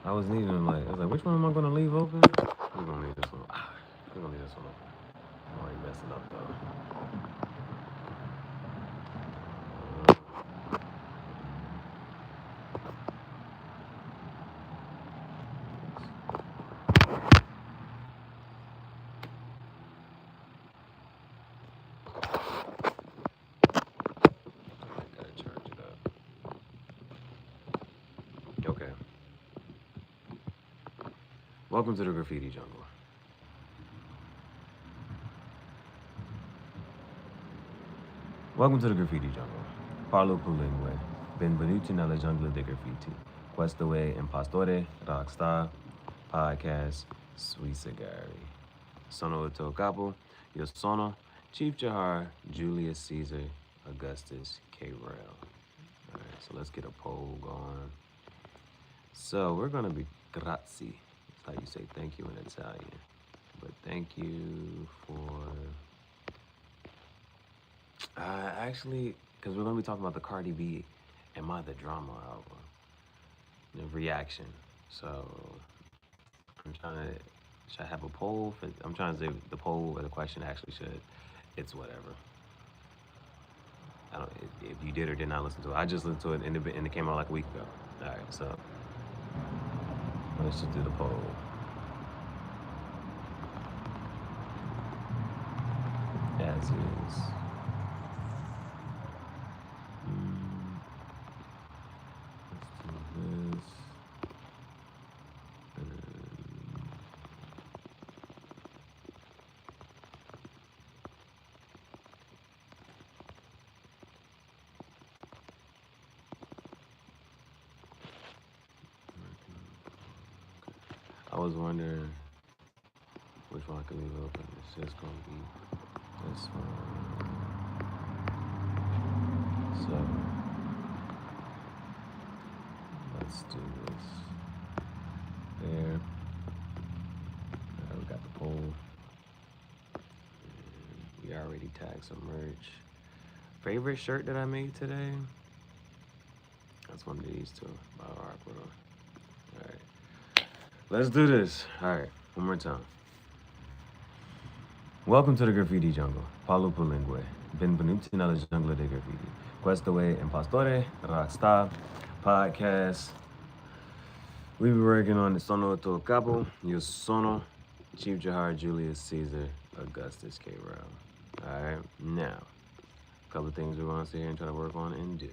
I was needing I was like, which one am I gonna leave open? We're gonna leave this one. We're gonna leave this one open. I'm already messing up though. I gotta charge it up. Okay. Welcome to the graffiti jungle. Welcome to the graffiti jungle. Parlo più lingue. Benvenuti nella giungla dei graffiti. Questo è Impastore Rockstar Podcast Sweet Gihareh. Sono il tuo capo. Io sono Chief Gihareh Julius Caesar Augustus K. Rail. All right, so let's get a poll going. So we're gonna be grazie. That's how you say thank you in Italian. But thank you for actually, because we're gonna be talking about the Cardi B and the Drama album, the reaction. So I'm trying to should I have a poll? I'm trying to say the poll or the question actually should. It's whatever. I don't if you did or did not listen to it. I just listened to it and it came out like a week ago. All right, so let's just do the poll. As is. Let's do this. I was wondering which one I could leave open. It's just gonna be this one. So let's do this. There. We got the poll. And we already tagged some merch. Favorite shirt that I made today? That's one of these two by Arkwell. All right. Let's do this. All right. One more time. Welcome to the graffiti jungle. Parlo più lingue. Benvenuti nella giungla dei graffiti. Questo è Impastore Rockstar Podcast. We be working on the Sono to Capo. Io sono Chief Gihareh Julius Caesar Augustus K. Rail. All right. Now, a couple of things we're going to sit here and try to work on and do.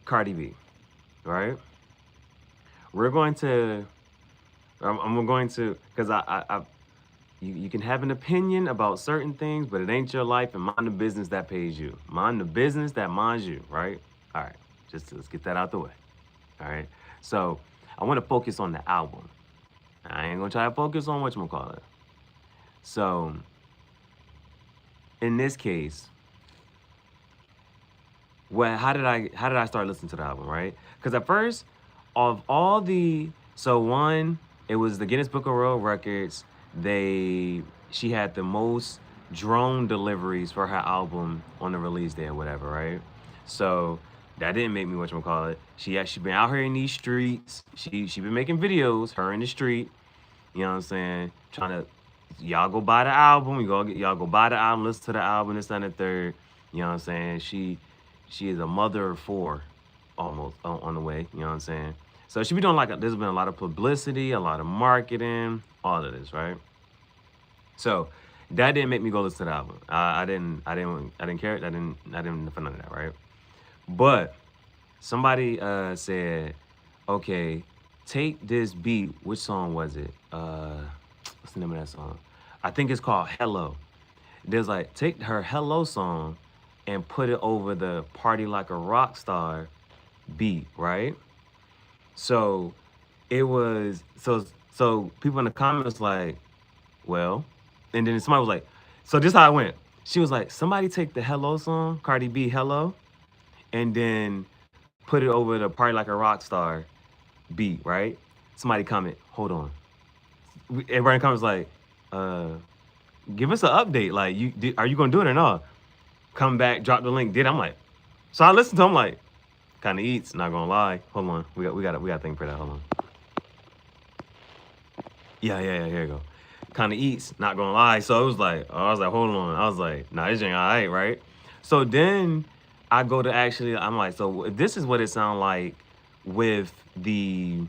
Cardi B. All right. We're going to. I'm going to, because you can have an opinion about certain things, but it ain't your life, and mind the business that pays you. Mind the business that minds you, right? All right, let's get that out the way. All right, so I want to focus on the album. I ain't gonna try to focus on whatchamacallit. So, in this case, how did I start listening to the album, right? Because at first, of all the, so one, it was the Guinness Book of World Records. She had the most drone deliveries for her album on the release day or whatever, right? So that didn't make me whatchamacallit. She been out here in these streets. She been making videos, her in the street. You know what I'm saying? Trying to, y'all go buy the album. Y'all go buy the album, listen to the album, this, and the third. You know what I'm saying? She is a mother of four, almost on the way. You know what I'm saying? So she be doing there's been a lot of publicity, a lot of marketing, all of this, right? So that didn't make me go listen to the album. I didn't care. I didn't for none of that, right? But somebody said, okay, take this beat. Which song was it? What's the name of that song? I think it's called Hello. There's take her Hello song and put it over the Party Like a Rockstar beat, right? So it was so people in the comments well, and then somebody was so this is how it went. She was somebody take the Hello song, Cardi B Hello, and then put it over the Party Like a Rockstar beat, right? Somebody comment, hold on. Everybody in the comments give us an update. Are you gonna do it or not? Come back, drop the link. I'm so I listened to him Kind of eats, not gonna lie. Hold on. We got to think for that. Hold on. Yeah, here you go. Kind of eats, not gonna lie. So it was like, I was like, hold on. I was like, nah, this ain't all right, right? So then I go to actually, I'm like, so if this is what it sound like with the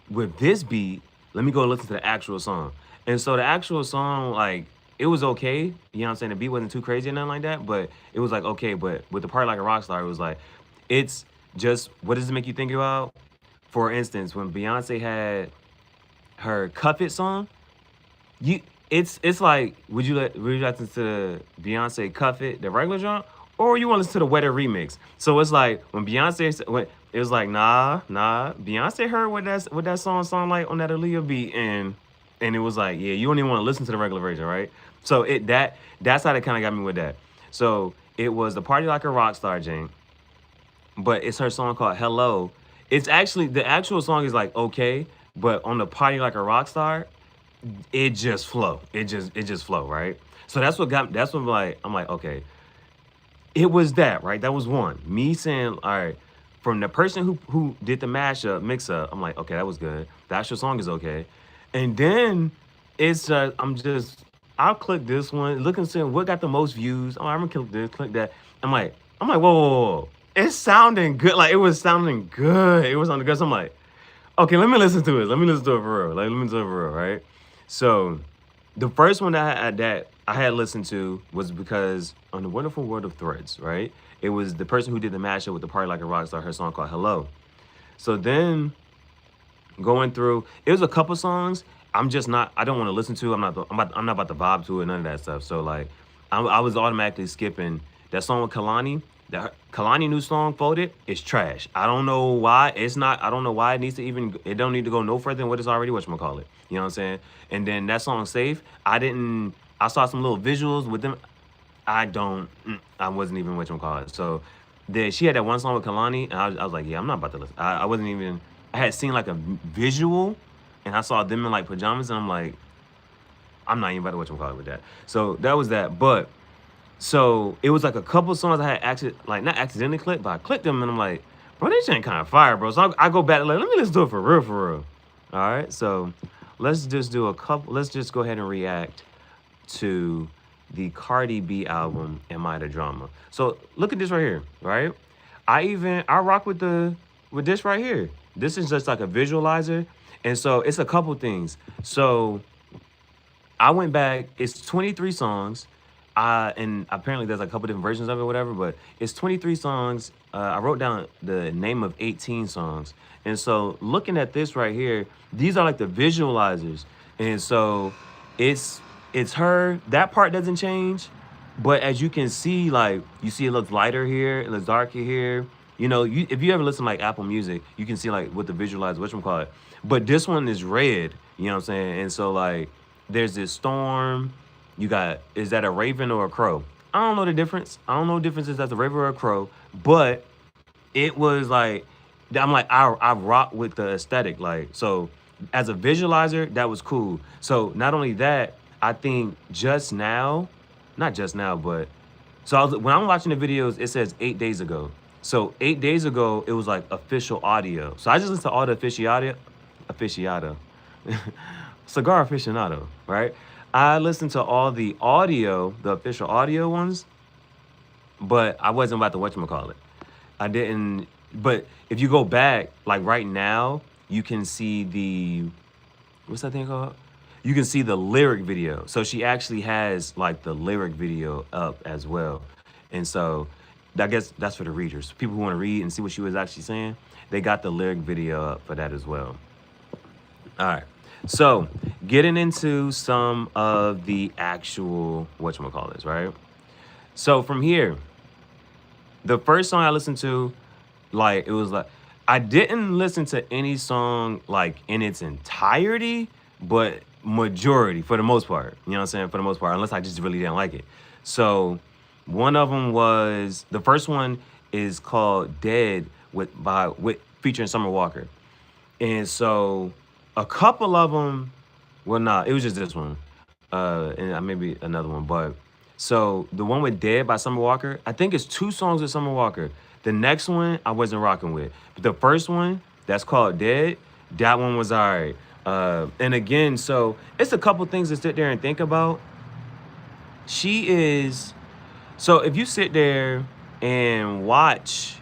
with this beat, let me go listen to the actual song. And so the actual song, like, it was okay. You know what I'm saying? The beat wasn't too crazy or nothing like that, but it was like okay. But with the part like a rock star, it was like, it's just what does it make you think about? For instance, when Beyonce had her Cuff It song, you it's like, would you listen to Beyonce Cuff It, the regular genre, or you want to listen to the Wetter remix? So it's like when when it was like, nah, Beyonce heard what that song sound like on that Aaliyah beat, and it was like, yeah, you don't even want to listen to the regular version, right? So that's how they kind of got me with that. So it was the Party Like a Rockstar Jane, but it's her song called Hello. It's actually the actual song is like okay, but on the Party Like a Rockstar, it just flow. It just flow, right? So that's what like I'm like, okay, it was that, right? That was one. Me saying, all right, from the person who did the mashup, mix up, I'm like, okay, that was good. The actual song is okay. And then it's I'll click this one, look and see what got the most views. Oh, I'm gonna click this, click that. I'm like, whoa. It's sounding good. Like it was sounding good. It was sounding good. So I'm like, okay, let me listen to it. Let me listen to it for real. Like, let me listen to it for real, right? So, the first one that I had listened to was because on the Wonderful World of Threads, right? It was the person who did the mashup with the Party Like a Rockstar, her song called Hello. So then going through, it was a couple songs I'm just not. I don't want to listen to. I'm not about to vibe to it. None of that stuff. So like, I was automatically skipping that song with Kalani. That Kalani new song, Folded, is trash. I don't know why it's not. I don't know why it needs to even. It don't need to go no further than what it's already. Whatchamacallit. You know what I'm saying? And then that song Safe. I didn't. I saw some little visuals with them. I don't. I wasn't even whatchamacallit. So she had that one song with Kalani, and I was like, yeah, I'm not about to listen. I wasn't even. I had seen like a visual, and I saw them in like pajamas, and I'm like, I'm not even about to whatchamacallit with that. So that was that. But so it was like a couple songs I had actually like not accidentally clicked, but I clicked them, and I'm like, bro, this ain't kind of fire, bro. So I go back like, let me listen to it for real, for real. All right, so let's just do a couple. Let's just go ahead and react to the Cardi B album "Am I the Drama?" So look at this right here, right? I rock with this right here. This is just like a visualizer, and so it's a couple things. So I went back. It's 23 songs. And apparently there's a couple different versions of it, whatever. But it's 23 songs. I wrote down the name of 18 songs. And so looking at this right here, these are like the visualizers. And so it's her. That part doesn't change. But as you can see, like you see, it looks lighter here, it looks darker here. You know, if you ever listen to like Apple Music, you can see like what the visualizer, whatchamacallit. But this one is red. You know what I'm saying? And so like there's this storm. You got, is that a raven or a crow? I don't know the difference. I don't know the difference if that's a raven or a crow. But it was like, I'm like, I rock with the aesthetic. Like, so as a visualizer, that was cool. So not only that, I think just now, not just now, but so when I'm watching the videos, it says 8 days ago. So 8 days ago, it was like official audio. So I just listened to all the aficionado, cigar aficionado, right? I listened to all the audio, the official audio ones, but I wasn't about to whatchamacallit. I didn't, but if you go back, like right now, you can see what's that thing called? You can see the lyric video. So she actually has like the lyric video up as well. And so I guess that's for the readers. People who want to read and see what she was actually saying, they got the lyric video up for that as well. All right. So, getting into some of the actual whatchamacallits, right? So from here, the first song I listened to, like, it was like, I didn't listen to any song, like, in its entirety, but majority, for the most part. You know what I'm saying? For the most part, unless I just really didn't like it. So, one of them was, the first one is called Dead with featuring Summer Walker. And so a couple of them, well, nah, it was just this one, and maybe another one. But so the one with "Dead" by Summer Walker, I think it's two songs with Summer Walker. The next one I wasn't rocking with. But the first one, that's called Dead, that one was all right. And again, so it's a couple things to sit there and think about. She is, so if you sit there and watch,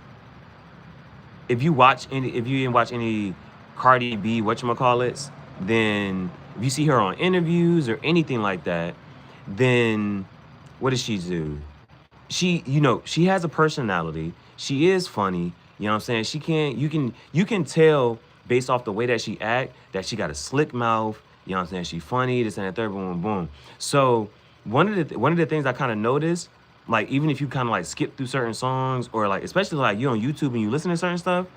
if you didn't watch any Cardi B, whatchamacallits, then if you see her on interviews or anything like that, then what does she do? She has a personality. She is funny. You know what I'm saying? You can tell based off the way that she act that she got a slick mouth. You know what I'm saying? She funny, this and that, third, boom, boom, boom. So one of the things I kind of noticed, like even if you kind of like skip through certain songs or like especially like you on YouTube and you listen to certain stuff,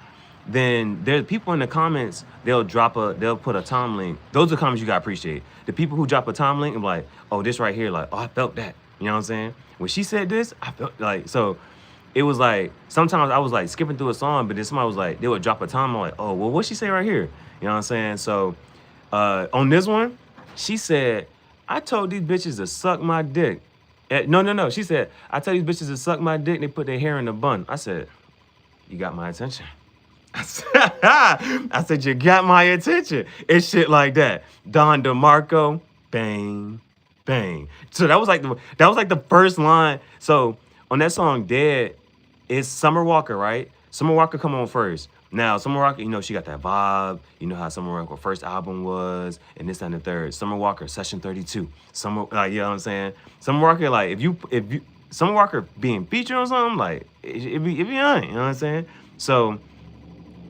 then there's people in the comments, they'll put a time link. Those are comments you gotta appreciate. The people who drop a time link and be like, oh, this right here, like, oh, I felt that. You know what I'm saying? When she said this, I felt like, so it was like, sometimes I was like skipping through a song, but then somebody was like, they would drop a time, I'm like, oh, well, what'd she say right here? You know what I'm saying? So on this one, she said, I told these bitches to suck my dick. No. She said, I tell these bitches to suck my dick and they put their hair in a bun. I said, you got my attention. I said, you got my attention. It's shit like that. Don DeMarco, bang, bang. So that was like the first line. So on that song, Dead, it's Summer Walker, right? Summer Walker come on first. Now, Summer Walker, she got that vibe. You know how Summer Walker first album was, and this and the third. Summer Walker, Session 32. You know what I'm saying? Summer Walker, like, if you Summer Walker being featured on something, like, it be on, you know what I'm saying? So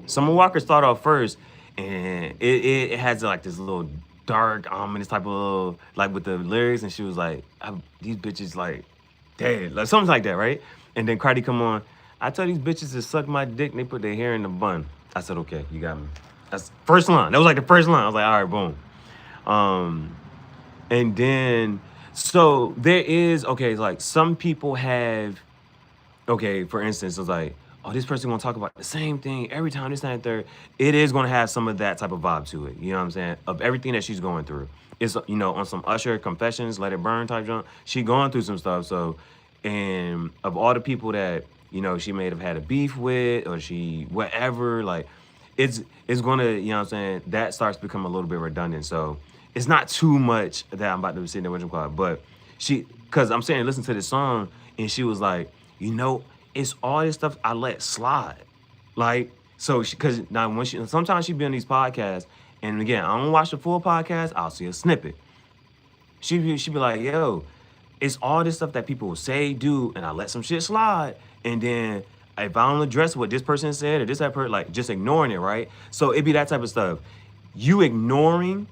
Summer Walker started off first, and it has like this little dark, ominous type of little, like with the lyrics, and she was like, these bitches like dead, like something like that, right? And then Cardi come on, I tell these bitches to suck my dick and they put their hair in the bun. I said, okay, you got me. That's first line. That was like the first line. I was like, all right, boom. And then, so there is, okay, like some people have, okay, for instance, it's like, oh, this person gonna talk about the same thing every time, this, that, and third. It is gonna have some of that type of vibe to it. You know what I'm saying? Of everything that she's going through. It's, on some Usher Confessions, Let It Burn type junk, she going through some stuff. So, and of all the people that, she may have had a beef with or she, whatever, like, it's gonna, you know what I'm saying, that starts to become a little bit redundant. So it's not too much that I'm about to say in the original cloud, but because I'm saying, listen to this song, and she was like, it's all this stuff I let slide. Like, so because now sometimes she be on these podcasts, and again, I don't watch the full podcast, I'll see a snippet. She be like, yo, it's all this stuff that people will say, do, and I let some shit slide. And then if I don't address what this person said or this that person, like just ignoring it, right? So it be that type of stuff. You ignoring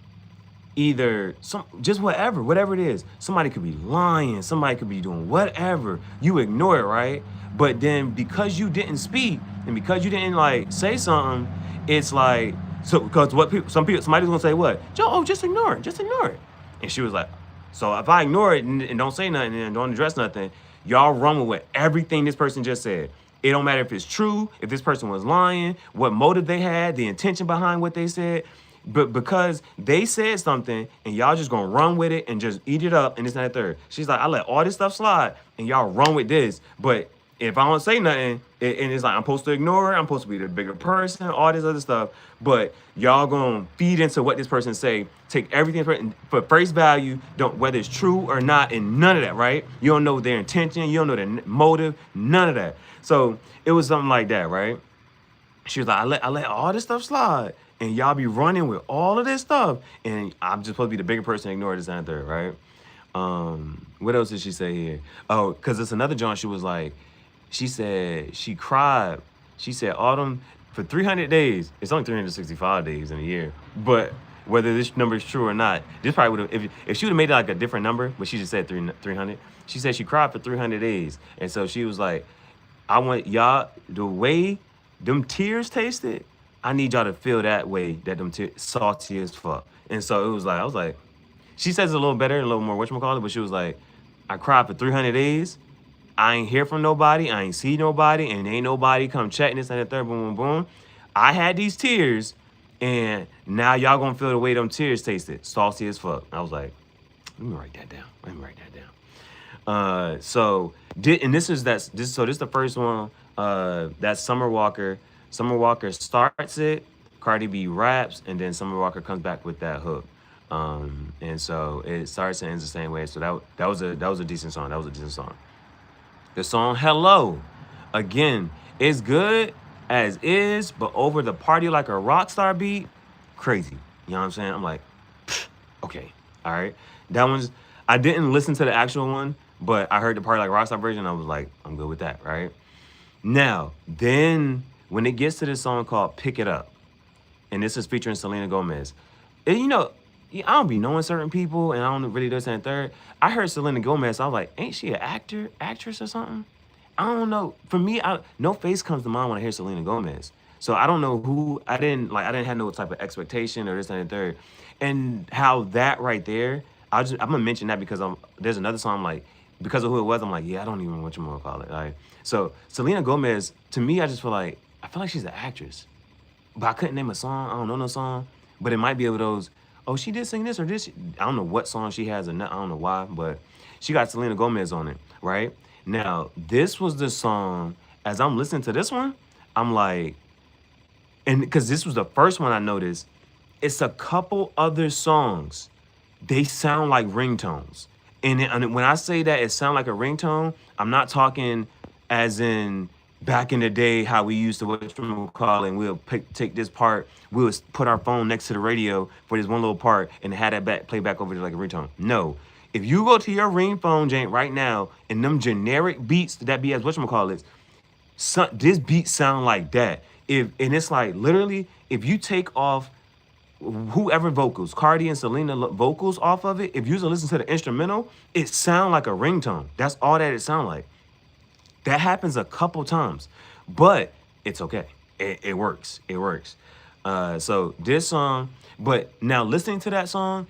either just whatever it is. Somebody could be lying, somebody could be doing whatever. You ignore it, right? But then because you didn't speak and because you didn't like say something, it's like, so because somebody's gonna say what? Joe, just ignore it. And she was like, so if I ignore it and don't say nothing and don't address nothing, y'all run with everything this person just said. It don't matter if it's true, if this person was lying, what motive they had, the intention behind what they said. But because they said something and y'all just gonna run with it and just eat it up and this and that third. She's like, I let all this stuff slide and y'all run with this. But if I don't say nothing, and it's like I'm supposed to ignore it, I'm supposed to be the bigger person, all this other stuff. But y'all gonna feed into what this person say, take everything for face value, whether it's true or not, and none of that, right? You don't know their intention, you don't know their motive, none of that. So it was something like that, right? She was like, I let all this stuff slide, and y'all be running with all of this stuff, and I'm just supposed to be the bigger person, ignore this and that, right? What else did she say here? Oh, because it's another John. She was like, she said she cried. She said autumn for 300 days. It's only 365 days in a year, but whether this number is true or not, this probably would have, if she would have made it like a different number, but she just said 300. She said she cried for 300 days, and so she was like, I want y'all, the way them tears tasted, I need y'all to feel that way, that them tears salty as fuck. And so it was like, I was like, she says it a little better, a little more whatchamacallit, but she was like, I cried for 300 days. I ain't hear from nobody. I ain't see nobody. And ain't nobody come checking this and the third, boom, boom, boom. I had these tears, and now y'all gonna feel the way them tears tasted. Salty as fuck. I was like, let me write that down. So this is the first one That's Summer Walker. Summer Walker starts it, Cardi B raps, and then Summer Walker comes back with that hook. And so it starts and ends the same way. So that was a decent song. That was a decent song. The song Hello, again, it's good as is, but over the Party Like a Rockstar beat, crazy. You know what I'm saying? I'm like, okay, all right. That one's, I didn't listen to the actual one, but I heard the Party Like a Rockstar version. I was like, I'm good with that, right? Now, then when it gets to this song called Pick It Up, and this is featuring Selena Gomez. And I don't be knowing certain people, and I don't really do this and third. I heard Selena Gomez, I was like, ain't she an actress or something? I don't know. For me, no face comes to mind when I hear Selena Gomez. So I don't know who, I didn't have no type of expectation or this and third. And how that right there, I'm gonna mention that because there's another song like, because of who it was, I'm like, yeah, I don't even know what you want to call it. Like, so Selena Gomez, to me, I feel like she's an actress. But I couldn't name a song. I don't know no song. But it might be of those, oh, she did sing this or this. I don't know what song she has or not. I don't know why, but she got Selena Gomez on it, right? Now, this was the song, as I'm listening to this one, I'm like, and because this was the first one I noticed, it's a couple other songs. They sound like ringtones. And when I say that it sound like a ringtone, I'm not talking as in back in the day how we used to whatchamacallit, we'll take this part, we'll put our phone next to the radio for this one little part and have that play back over to like a ringtone. No. If you go to your ring phone jank right now and them generic beats that be as whatchamacallit, this beat sound like that. And it's like literally, if you take off whoever vocals, Cardi and Selena vocals off of it, if you listen to the instrumental, it sound like a ringtone. That's all that it sound like. That happens a couple times, but it's okay. It works. It works. So this song, but now listening to that song,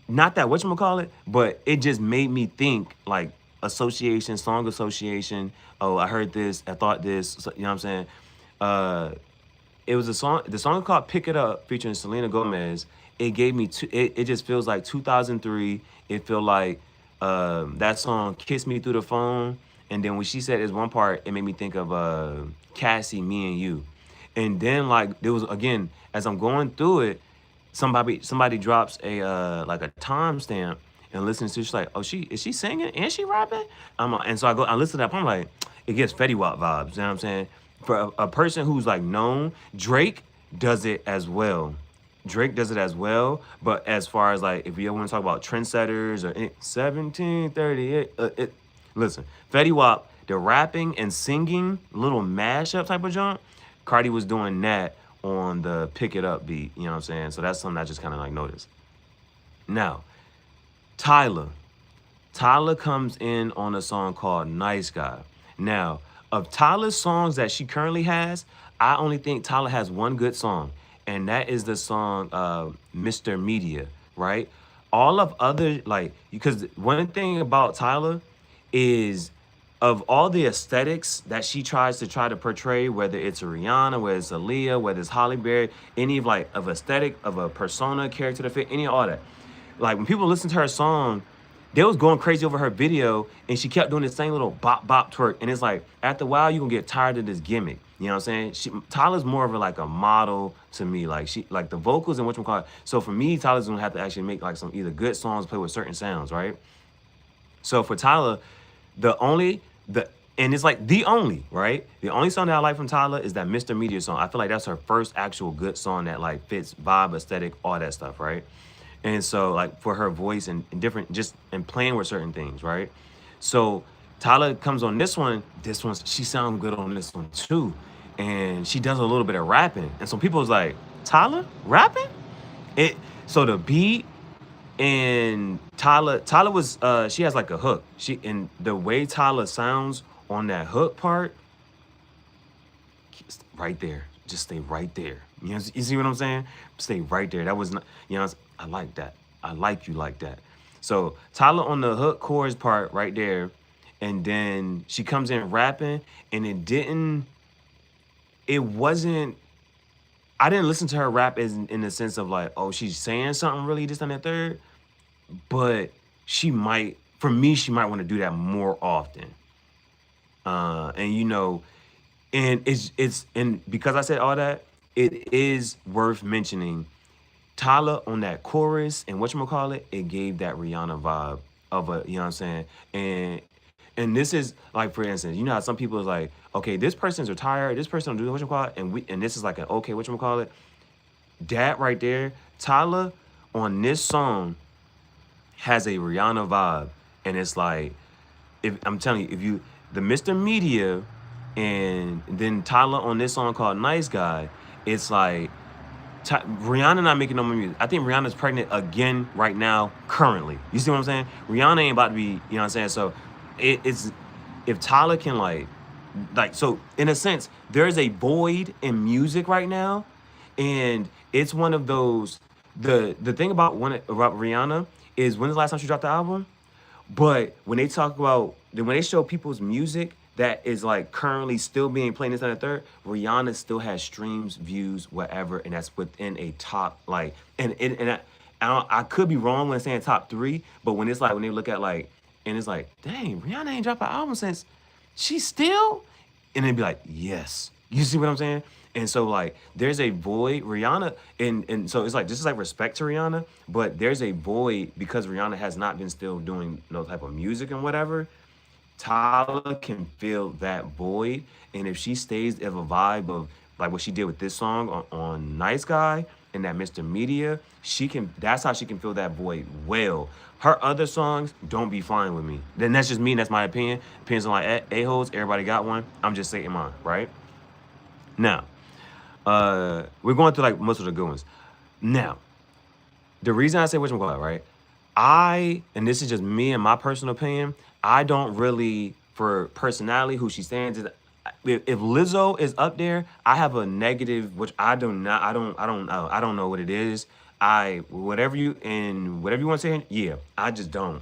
not that whatchamacallit, but it just made me think like association, song association. Oh, I heard this, I thought this, you know what I'm saying? It was the song called Pick It Up featuring Selena Gomez. It gave me, it just feels like 2003. It feel like that song Kiss Me Through the Phone. And then when she said this one part, it made me think of Cassie, Me and You. And then like there was, again, as I'm going through it, somebody drops a like a timestamp and listens to, she's like, oh, is she singing and she rapping? And so I listen to that, I'm like, it gets Fetty Wap vibes, you know what I'm saying? For a person who's like known, Drake does it as well. Drake does it as well, but as far as like, if you want to talk about trendsetters or 1738, listen, Fetty Wap, the rapping and singing, little mashup type of jump, Cardi was doing that on the Pick It Up beat, you know what I'm saying? So that's something I just kind of like noticed. Now, Tyla comes in on a song called Nice Guy. Now, of Tyla's songs that she currently has, I only think Tyla has one good song, and that is the song Mr. Media, right? All of other, like, because one thing about Tyla is, of all the aesthetics that she tries to portray, whether it's a Rihanna, whether it's Aaliyah, whether it's Halle Berry, any of like of aesthetic, of a persona, character to fit, any of all that. Like when people listen to her song, they was going crazy over her video, and she kept doing the same little bop bop twerk. And it's like, after a while, you're gonna get tired of this gimmick. You know what I'm saying? Tyla's more of like a model to me. Like like the vocals and whatchamacallit. So for me, Tyla's gonna have to actually make like some either good songs, play with certain sounds, right? So for Tyla, and it's like the only, right? The only song that I like from Tyla is that Mr. Media song. I feel like that's her first actual good song that like fits vibe, aesthetic, all that stuff, right? And so like for her voice and different, just and playing with certain things, right? So Tyla comes on this one, she sounds good on this one too. And she does a little bit of rapping. And so people was like, Tyla rapping? So the beat, and Tyla was she has like a hook. And the way Tyla sounds on that hook part, right there. Just stay right there. You see what I'm saying? Stay right there. That was not, I like that. I like you like that. So Tyla on the hook chorus part right there, and then she comes in rapping, and I didn't listen to her rap as in the sense of like, oh, she's saying something really this and that third, but she might want to do that more often. And you know, and it's and because I said all that, it is worth mentioning Tyla on that chorus and whatchamacallit, it gave that Rihanna vibe of a, you know what I'm saying? And this is like, for instance, you know how some people is like, okay, this person's retired, this person don't do whatchamacallit, and this is like an okay whatchamacallit. That right there, Tyla on this song has a Rihanna vibe. And it's like, if I'm telling you, if you the Mr. Media and then Tyla on this song called Nice Guy, it's like Rihanna not making no more music. I think Rihanna's pregnant again right now, currently. You see what I'm saying? Rihanna ain't about to be, you know what I'm saying? So it's if Tyler can like so in a sense, there's a void in music right now, and it's one of those the thing about about Rihanna is when's the last time she dropped the album? But when they talk about when they show people's music that is like currently still being played this and the third, Rihanna still has streams, views, whatever, and that's within a top like I could be wrong when saying top three, but when it's like when they look at like and it's like, dang, Rihanna ain't dropped an album since she still, and they'd be like, yes. You see what I'm saying? And so like there's a void, Rihanna, and so it's like this is like respect to Rihanna, but there's a void because Rihanna has not been still doing no type of music and whatever. Tyler can fill that void, and if she stays of a vibe of like what she did with this song on Nice Guy and that Mr. Media, she can. That's how she can fill that void well. Her other songs don't be fine with me. Then that's just me. And that's my opinion. Depends on like a-holes. Everybody got one. I'm just saying mine, right? Now, we're going through like most of the good ones. Now, the reason I say which one, right? And this is just me and my personal opinion, I don't really, for personality, who she stands is, if Lizzo is up there, I have a negative, which I do not, I don't know what it is. Whatever you want to say, yeah, I just don't.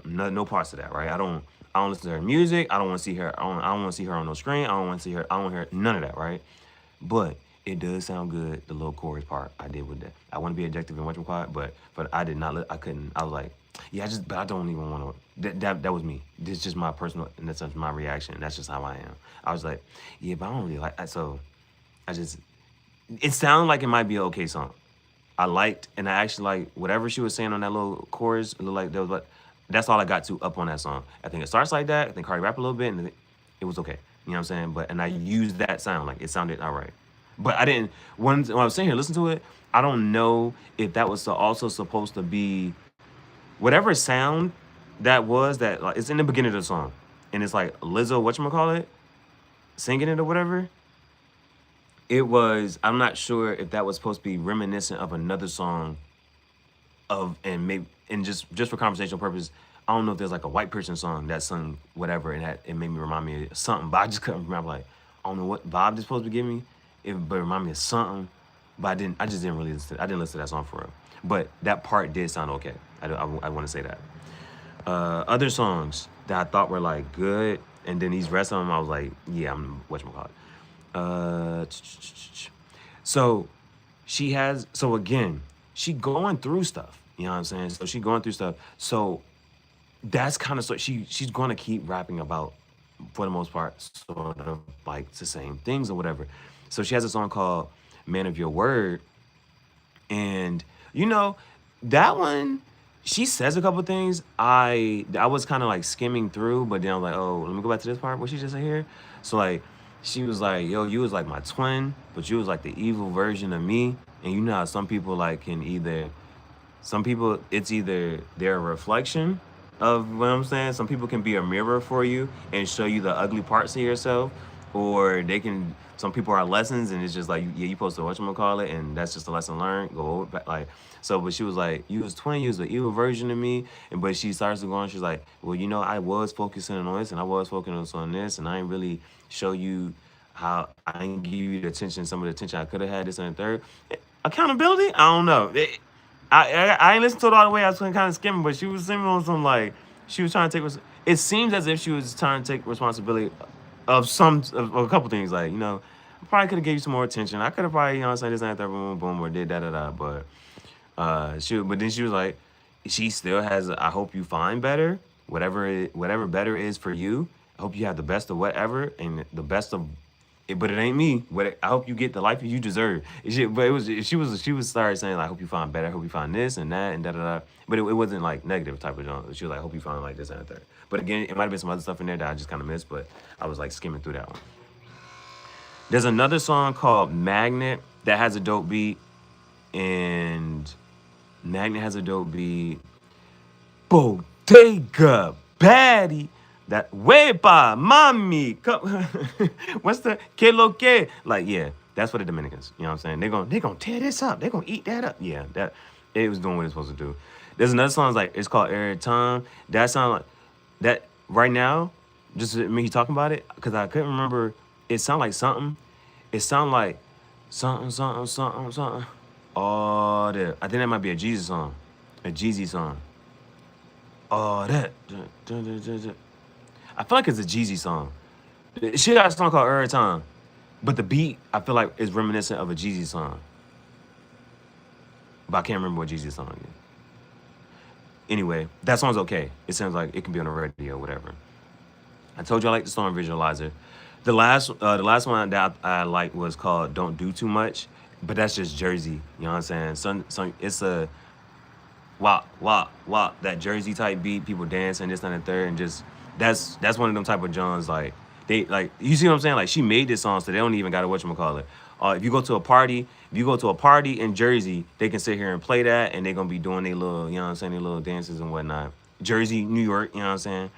No parts of that, right? I don't listen to her music. I don't want to see her. I don't want to see her on no screen. I don't want to see her. I don't want to hear none of that, right? But it does sound good. The little chorus part I did with that. I want to be objective and whatchamacallit, but I did not. I couldn't. I was like, yeah, but I don't even want to. That was me. This is just my personal, and that's just my reaction. That's just how I am. I was like, yeah, but I don't really like. So I just. It sounded like it might be an okay song. I liked, and I actually like whatever she was saying on that little chorus. It looked like there was like. That's all I got to up on that song. I think it starts like that. I think Cardi rap a little bit, and it was okay. You know what I'm saying? And I used that sound like it sounded all right. But I didn't. When I was sitting here listening to it, I don't know if that was also supposed to be whatever sound that was. That like, it's in the beginning of the song, and it's like Lizzo, whatchamacallit, singing it or whatever. It was. I'm not sure if that was supposed to be reminiscent of another song and maybe and just for conversational purpose, I don't know if there's like a white person song that sung whatever and it made me remind me of something, but I just couldn't remember. Like I don't know what vibe it's supposed to give me, but it reminded me of something. But I just didn't really listen. I didn't listen to that song for real. But that part did sound okay. I want to say that. Other songs that I thought were like good, and then these rest of them I was like, yeah, I'm whatchamacallit. So she has. So again, she going through stuff. You know what I'm saying? So she going through stuff. So that's kind of so she's going to keep rapping about, for the most part, sort of like the same things or whatever. So she has a song called "Man of Your Word," and you know that one. She says a couple things. I was kind of like skimming through, but then I was like, oh, let me go back to this part. What she just said here. So like, she was like, yo, you was like my twin, but you was like the evil version of me. And you know how some people like can either. Some people, it's either their reflection of what I'm saying. Some people can be a mirror for you and show you the ugly parts of yourself, or some people are lessons, and it's just like, yeah, you supposed to whatchamacallit, and that's just a lesson learned. Go over back, like, so, but she was like, you was twin, you was the evil version of me, but she starts to go on, she's like, well, you know, I was focusing on this, and I was focusing on this, and I didn't really show you how I didn't give you the attention, some of the attention I could have had, this and the third. Accountability? I don't know. I ain't listened to it all the way. I was kind of skimming, but she was singing on some like she was trying to take. It seems as if she was trying to take responsibility of of a couple things. Like, you know, I probably could have gave you some more attention. I could have probably, you know, said this and that, boom, boom, or did da. But but then she was like, she still has. I hope you find better. Whatever better is for you. hope you have the best of whatever and the best of it, but it ain't me. I hope you get the life you deserve. But it was she was started saying like, hope you find better, hope you find this and that and da da da. But it wasn't like negative type of genre. She was like, hope you find like this and that. But again, it might have been some other stuff in there that I just kind of missed. But I was like skimming through that one. There's another song called Magnet that has a dope beat, and Magnet has a dope beat. Bodega Baddie. That Wepa, Mami, what's the que lo que? Like, yeah, that's for the Dominicans. You know what I'm saying? They gonna tear this up. They gonna eat that up. Yeah, that it was doing what it's supposed to do. There's another song like it's called Every Time. That sound like that right now. Just me talking about it because I couldn't remember. It sound like something. It sound like something. Oh, there. I think that might be a Jesus song, a Jeezy song. Oh, that. I feel like it's a Jeezy song. She got a song called Every Time, but the beat I feel like is reminiscent of a Jeezy song. But I can't remember what Jeezy song is. Anyway, that song's okay. It sounds like it can be on the radio, whatever. I told you I like the song Visualizer. The last one that I liked was called Don't Do Too Much, but that's just Jersey. You know what I'm saying? It's a wop, that Jersey type beat, people dancing, this and the third, and just that's one of them type of Johns like they like you see what I'm saying? Like she made this song so they don't even gotta whatchamacallit. If you go to a party in Jersey, they can sit here and play that and they're gonna be doing their little, you know what I'm saying, their little dances and whatnot. Jersey, New York, you know what I'm saying?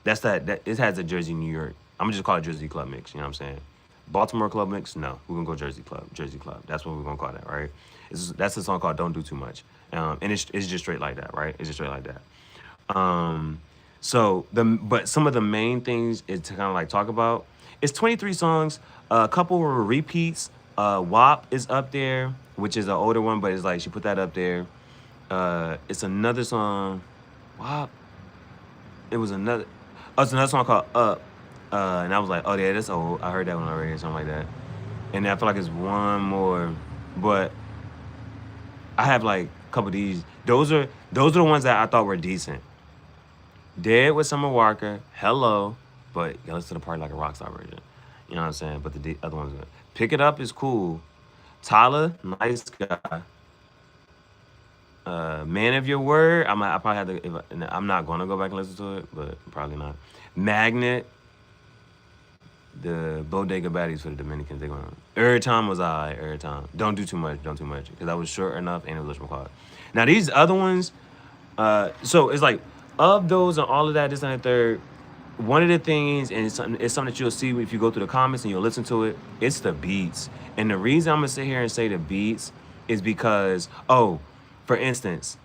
That's that it has a Jersey, New York. I'm gonna just call it Jersey Club Mix, you know what I'm saying? Baltimore Club Mix, no. We're gonna go Jersey Club. That's what we're gonna call that, right? That's a song called Don't Do Too Much. And it's just straight like that, right? It's just straight like that. But some of the main things is to kind of like talk about. It's 23 songs. A couple were repeats. WAP is up there, which is an older one, but it's like she put that up there. It's another song. WAP. It's another song called Up. And I was like, oh yeah, that's old. I heard that one already or something like that. And then I feel like it's one more, but I have like a couple of these. Those are the ones that I thought were decent. Dead with Summer Walker, Hello, but you listen to the part like a Rockstar version. You know what I'm saying? But the other ones, Pick It Up is cool. Tyla, Nice Guy. Man of Your Word, I probably have to. I'm not gonna go back and listen to it, but probably not. Magnet, the Bodega Baddies for the Dominicans. They going Every Time was every time. Don't do too much, because I was short enough and it was whatchamacallit. Now these other ones, so it's like of those and all of that, this and the third. One of the things, and it's something that you'll see if you go through the comments and you'll listen to it. It's the beats, and the reason I'm gonna sit here and say the beats is because for instance,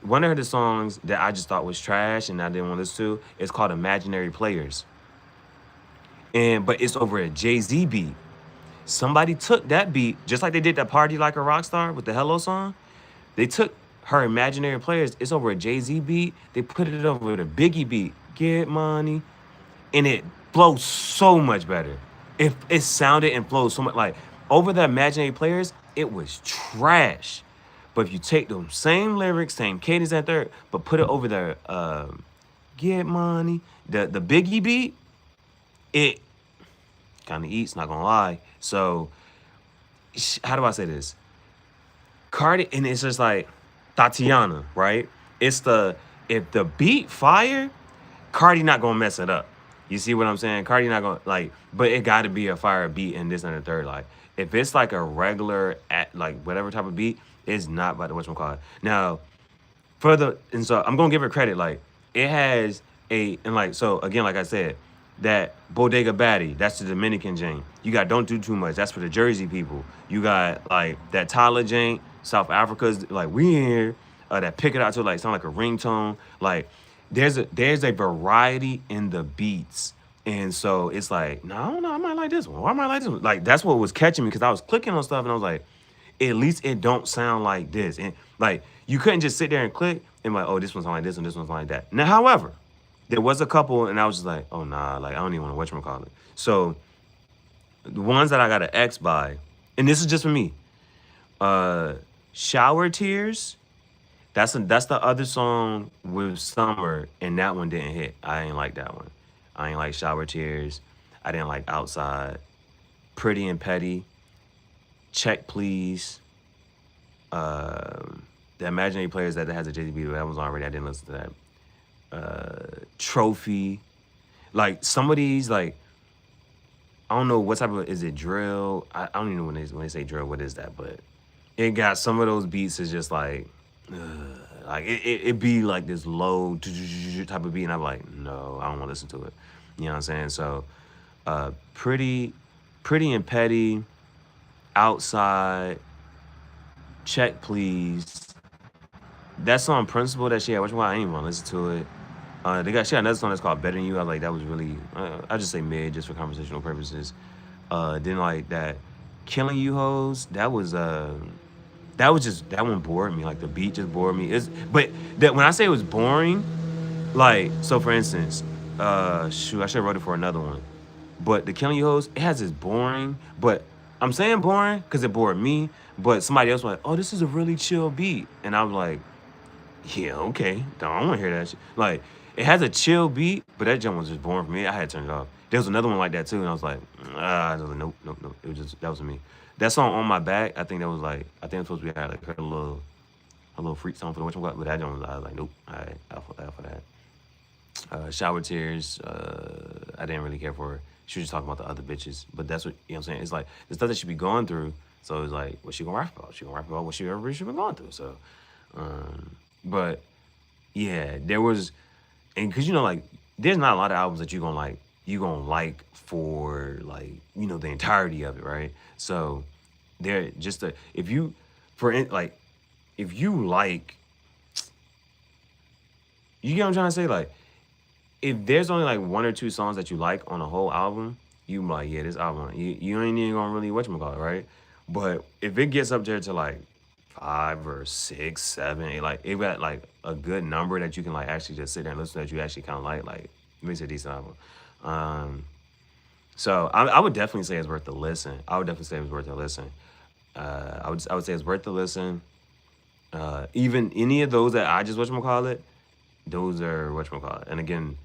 one of the songs that I just thought was trash and I didn't want to listen to is called Imaginary Players. But it's over a Jay-Z beat. Somebody took that beat, just like they did that Party Like a Rockstar with the Hello song. They took her Imaginary Players, it's over a Jay-Z beat. They put it over the Biggie beat, Get Money. And it flows so much better. It sounded and flows so much like over the Imaginary Players, it was trash. But if you take those same lyrics, same cadence and third, but put it over the Get Money, the Biggie beat, it kind of eats, not gonna lie. So, how do I say this? Cardi, and it's just like Tatiana, right? If the beat fire, Cardi not gonna mess it up. You see what I'm saying? Cardi not gonna but it gotta be a fire beat and this and the third. Like, if it's like a regular like whatever type of beat, it's not about the whatchamacallit. Now, so I'm gonna give her credit, like, it has so again, like I said, that Bodega Baddie, that's the Dominican jank. You got Don't Do Too Much, that's for the Jersey people. You got like that Tyla jank, South Africa's like we in here. That Pick It Out to like sound like a ringtone. Like there's a variety in the beats. And so it's like, no, I don't know, I might like this one. Or I might like this one. Like that's what was catching me because I was clicking on stuff and I was like, at least it don't sound like this. And like you couldn't just sit there and click and like, oh, this one's like this and this one's like that. Now, however, there was a couple, and I was just like, oh, nah, like, I don't even want to whatchamacallit. So, the ones that I got an X by, and this is just for me, Shower Tears, that's the other song with Summer, and that one didn't hit. I ain't like that one. I ain't like Shower Tears. I didn't like Outside. Pretty and Petty. Check Please. The Imaginary Players that has a Jay-Z beat, that was already, I didn't listen to that. Trophy. Like some of these, like, I don't know what type of, is it drill? I don't even know when they say drill, what is that? But it got some of those beats is just like it be like this low type of beat, and I'm like, no, I don't want to listen to it. You know what I'm saying? So, pretty and Petty, Outside, Check Please. That song Principle that she had, which one I ain't even want to listen to it. She got another song that's called Better Than You. I like that was really, I just say mid just for conversational purposes. Then like that Killing You Hoes, that was just, that one bored me. Like the beat just bored me. But that when I say it was boring, like, so for instance, shoot, I should have wrote it for another one. But the Killing You Hoes, it has this boring, but I'm saying boring because it bored me. But somebody else was like, oh, this is a really chill beat. And I was like, yeah, okay. Don't want to hear that shit. Like, it has a chill beat, but that jump was just boring for me. I had to turn it off. There was another one like that too, and I was like, I was like, nope. It was just, that was me. That song On My Back, I think that was like, I think it was supposed to be like a little freak song for the whatchamacallit, but that jump was, I was like, nope, alright, out for that. Shower Tears, I didn't really care for her. She was just talking about the other bitches, but that's what, you know what I'm saying? It's like, the stuff that she be going through, so it's like, what she gonna rap about? She gonna rap about what she ever been going through, so, but, yeah, there was, and because, you know, like, there's not a lot of albums that you gonna like for, like, you know, the entirety of it, right? So, there, just a, if you like, you get what I'm trying to say? Like, if there's only like one or two songs that you like on a whole album, you like, yeah, this album, you ain't even gonna really whatchamacallit, right? But if it gets up there to like 5 or 6, 7, 8, like it got like a good number that you can like actually just sit there and listen to that you actually kind of like it makes it a decent album. So I would definitely say it's worth a listen. I would definitely say it's worth a listen. I would say it's worth a listen. Even any of those that I just whatchamacallit, those are whatchamacallit. And again,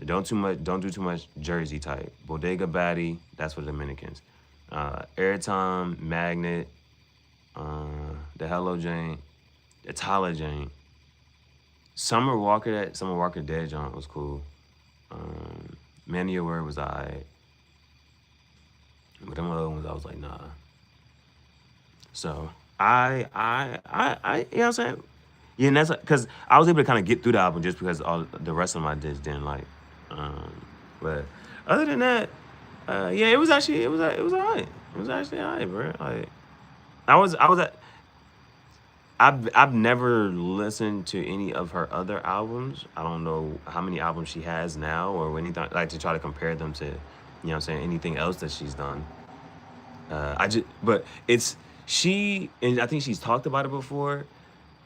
don't do too much Jersey type. Bodega Baddie, that's for the Dominicans. Airtime, Magnet, the Hello Jane, the Tyla Jane. Summer Walker Dead John was cool. Man of Your Word was alright. But them other ones I was like, nah. So I you know what I'm saying? Yeah, and that's because I was able to kind of get through the album just because all the rest of them I just didn't like. But other than that, yeah, it was alright. It was actually alright, bro. Like I've never listened to any of her other albums. I don't know how many albums she has now or anything like to try to compare them to, you know what I'm saying, anything else that she's done. But it's she, and I think she's talked about it before.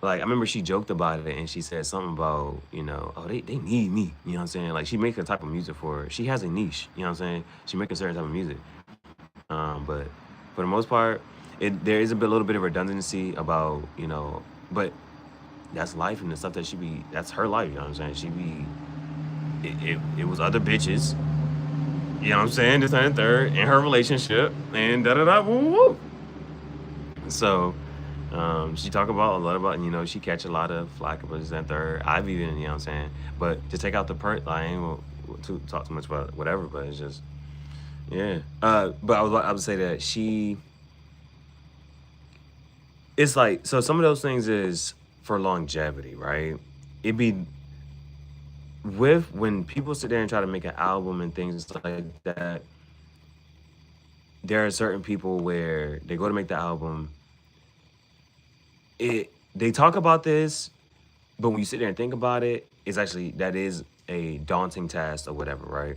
Like, I remember she joked about it and she said something about, you know, oh, they need me. You know what I'm saying? Like, she makes a type of music for her. She has a niche. You know what I'm saying? She makes a certain type of music. But for the most part, there is little bit of redundancy about, you know, but that's life and the stuff that that's her life. You know what I'm saying? It was other bitches. You know what I'm saying? This and third in her relationship and woo woo. So, she talk about a lot about, you know, she catch a lot of flack about this and third. I've even, you know what I'm saying? But to take out the I ain't gonna talk too much about it, whatever, but it's just, yeah. But I would say that it's like, so some of those things is for longevity, right? It'd be when people sit there and try to make an album and things like that, there are certain people where they go to make the album, they talk about this, but when you sit there and think about it, that is a daunting task or whatever, right?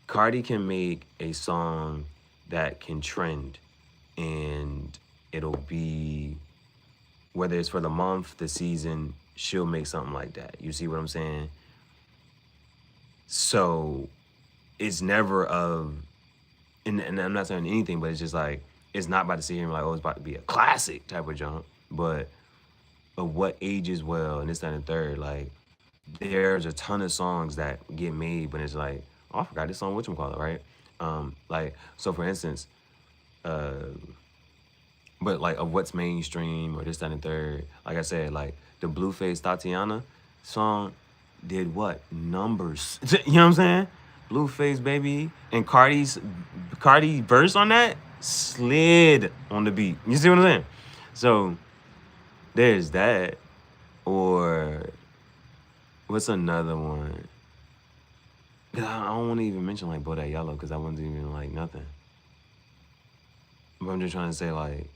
Cardi can make a song that can trend and it'll be, whether it's for the month, the season, she'll make something like that. You see what I'm saying? So it's never and I'm not saying anything, but it's just like, it's not about to sit here and like, oh, it's about to be a classic type of jump, but of what ages well and this, that, and the third. Like, there's a ton of songs that get made, but it's like, oh, I forgot this song, whatchamacallit, right? Like, so for instance, uh, but like of what's mainstream or this, that, and third, like I said, like the Blueface Tatiana song did what? Numbers. You know what I'm saying? Blueface, baby. And Cardi verse on that slid on the beat. You see what I'm saying? So there's that. Or what's another one? I don't want to even mention like Bodak Yellow because that one's even like nothing. But I'm just trying to say like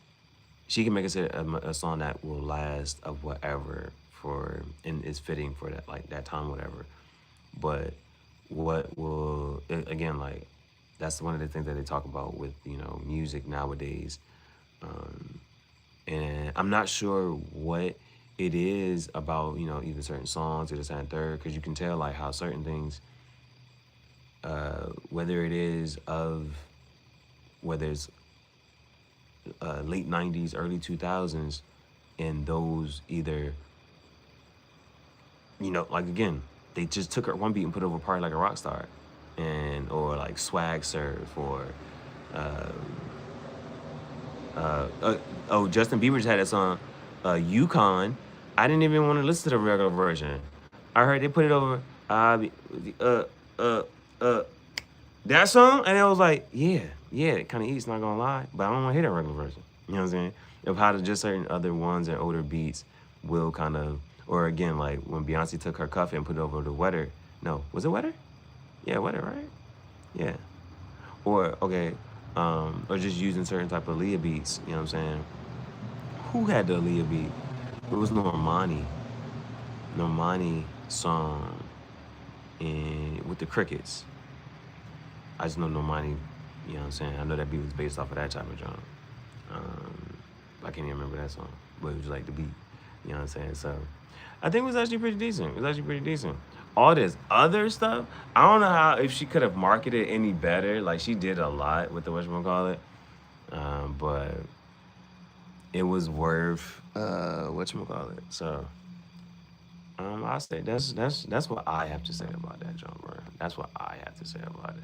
she can make a song that will last of whatever for and is fitting for that like that time whatever. But what will again like that's one of the things that they talk about with music nowadays. And I'm not sure what it is about either certain songs or the second third because you can tell like how certain things whether it is of whether it's late 90s early 2000s and those either like again they just took her one beat and put it over a party like a Rockstar and or like Swag Surf or Justin Bieber just had that song Yukon. I didn't even want to listen to the regular version. I heard they put it over that song and it was like yeah it kind of eats, not gonna lie, but I don't want to hear that regular version. You know what I'm saying? Of how to just certain other ones and older beats will kind of, or again like when Beyonce took her Cuff and put it over the Wetter. No, was it Wetter? Yeah, Wetter, right? Yeah. Or okay, or just using certain type of Aaliyah beats. You know what I'm saying? Who had the Aaliyah beat? It was Normani. Normani song and with the Crickets. I just know Normani, you know what I'm saying? I know that beat was based off of that type of genre. I can't even remember that song, but it was like the beat, you know what I'm saying? So I think it was actually pretty decent. All this other stuff, I don't know how, if she could have marketed any better. Like she did a lot with the whatchamacallit, but it was worth whatchamacallit. So I say that's what I have to say about that genre. That's what I have to say about it.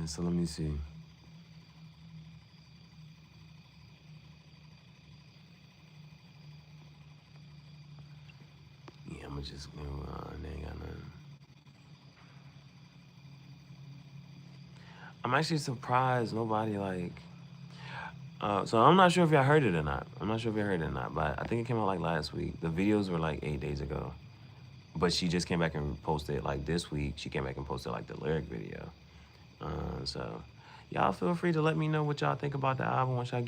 So let me see. Yeah, I'm just they ain't got nothing. I'm actually surprised nobody like. So I'm not sure if y'all heard it or not. But I think it came out like last week. The videos were like 8 days ago. But she just came back and posted like this week. She came back and posted like the lyric video. So y'all feel free to let me know what y'all think about the album once y'all